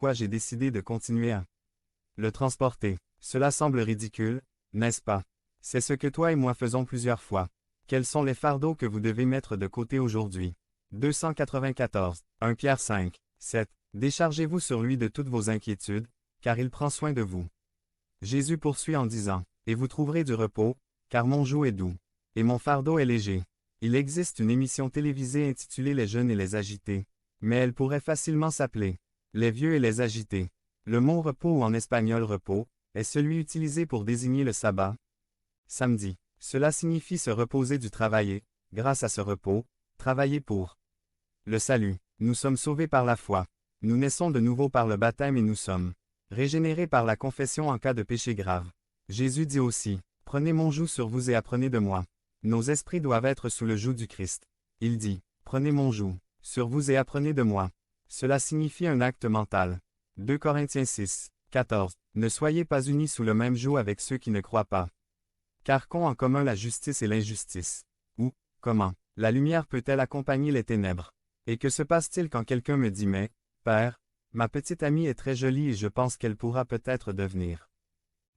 pourquoi j'ai décidé de continuer à le transporter. Cela semble ridicule, n'est-ce pas? C'est ce que toi et moi faisons plusieurs fois. Quels sont les fardeaux que vous devez mettre de côté aujourd'hui? 294. 1 Pierre 5, 7. Déchargez-vous sur lui de toutes vos inquiétudes, car il prend soin de vous. Jésus poursuit en disant, et vous trouverez du repos, car mon joug est doux, et mon fardeau est léger. Il existe une émission télévisée intitulée Les jeunes et les agités, mais elle pourrait facilement s'appeler Les vieux et les agités. Le mot repos ou en espagnol repos est celui utilisé pour désigner le sabbat. Samedi. Cela signifie se reposer du travailler, grâce à ce repos, travailler pour le salut. Nous sommes sauvés par la foi. Nous naissons de nouveau par le baptême et nous sommes régénérés par la confession en cas de péché grave. Jésus dit aussi, « Prenez mon joug sur vous et apprenez de moi. » Nos esprits doivent être sous le joug du Christ. Il dit, « Prenez mon joug sur vous et apprenez de moi. » Cela signifie un acte mental. 2 Corinthiens 6, 14. Ne soyez pas unis sous le même joug avec ceux qui ne croient pas. Car qu'ont en commun la justice et l'injustice? Ou, comment, la lumière peut-elle accompagner les ténèbres? Et que se passe-t-il quand quelqu'un me dit « Mais, Père, ma petite amie est très jolie et je pense qu'elle pourra peut-être devenir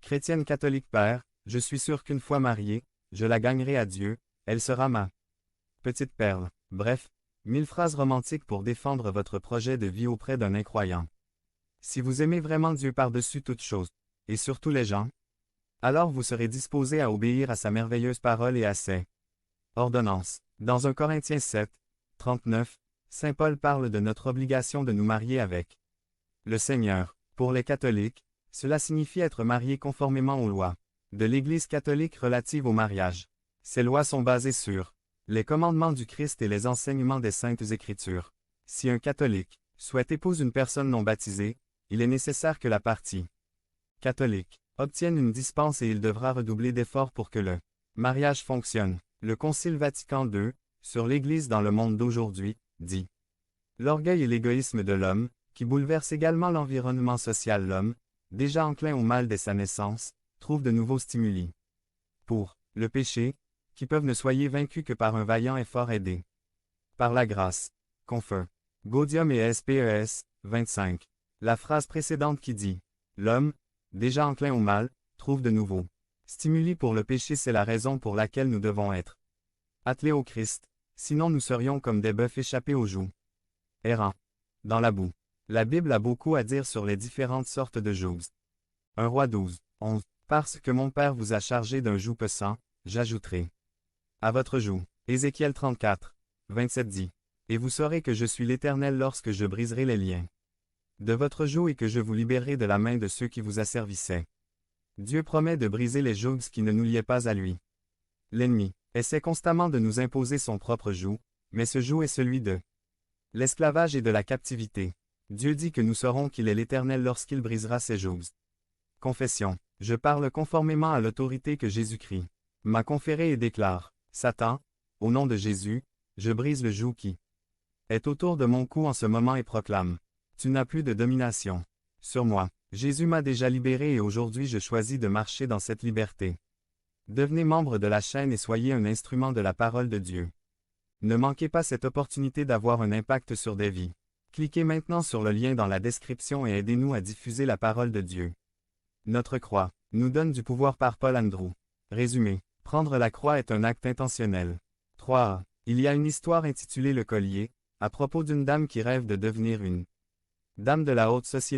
chrétienne catholique Père, je suis sûr qu'une fois mariée, je la gagnerai à Dieu, elle sera ma petite perle. » Bref, 1000 phrases romantiques pour défendre votre projet de vie auprès d'un incroyant. Si vous aimez vraiment Dieu par-dessus toute chose, et surtout les gens, alors vous serez disposé à obéir à sa merveilleuse parole et à ses ordonnances. Dans 1 Corinthiens 7, 39, Saint Paul parle de notre obligation de nous marier avec le Seigneur. Pour les catholiques, cela signifie être marié conformément aux lois de l'Église catholique relatives au mariage. Ces lois sont basées sur les commandements du Christ et les enseignements des Saintes Écritures. Si un catholique souhaite épouser une personne non baptisée, il est nécessaire que la partie catholique obtienne une dispense et il devra redoubler d'efforts pour que le mariage fonctionne. Le Concile Vatican II, sur l'Église dans le monde d'aujourd'hui, dit: l'orgueil et l'égoïsme de l'homme, qui bouleverse également l'environnement social, l'homme, déjà enclin au mal dès sa naissance, trouve de nouveaux stimuli pour le péché, qui peuvent ne soyez vaincus que par un vaillant effort aidé par la grâce. Confeu. Gaudium et SPES, 25. La phrase précédente qui dit « l'homme, déjà enclin au mal, trouve de nouveaux stimuli pour le péché », c'est la raison pour laquelle nous devons être attelés au Christ, sinon nous serions comme des bœufs échappés au joug, errants dans la boue. La Bible a beaucoup à dire sur les différentes sortes de jougs. 1 Roi 12, 11. Parce que mon Père vous a chargé d'un joug pesant, j'ajouterai à votre joug. Ézéchiel 34, 27 dit: et vous saurez que je suis l'Éternel lorsque je briserai les liens de votre joug et que je vous libérerai de la main de ceux qui vous asservissaient. Dieu promet de briser les jougs qui ne nous liaient pas à lui. L'ennemi essaie constamment de nous imposer son propre joug, mais ce joug est celui de l'esclavage et de la captivité. Dieu dit que nous saurons qu'il est l'Éternel lorsqu'il brisera ses jougs. Confession. Je parle conformément à l'autorité que Jésus-Christ m'a conférée et déclare: Satan, au nom de Jésus, je brise le joug qui est autour de mon cou en ce moment et proclame: tu n'as plus de domination sur moi. Jésus m'a déjà libéré et aujourd'hui je choisis de marcher dans cette liberté. Devenez membre de la chaîne et soyez un instrument de la parole de Dieu. Ne manquez pas cette opportunité d'avoir un impact sur des vies. Cliquez maintenant sur le lien dans la description et aidez-nous à diffuser la parole de Dieu. Notre croix nous donne du pouvoir par Paul Andrew. Résumé. Prendre la croix est un acte intentionnel. 3. Il y a une histoire intitulée Le collier, à propos d'une dame qui rêve de devenir une dame de la haute société.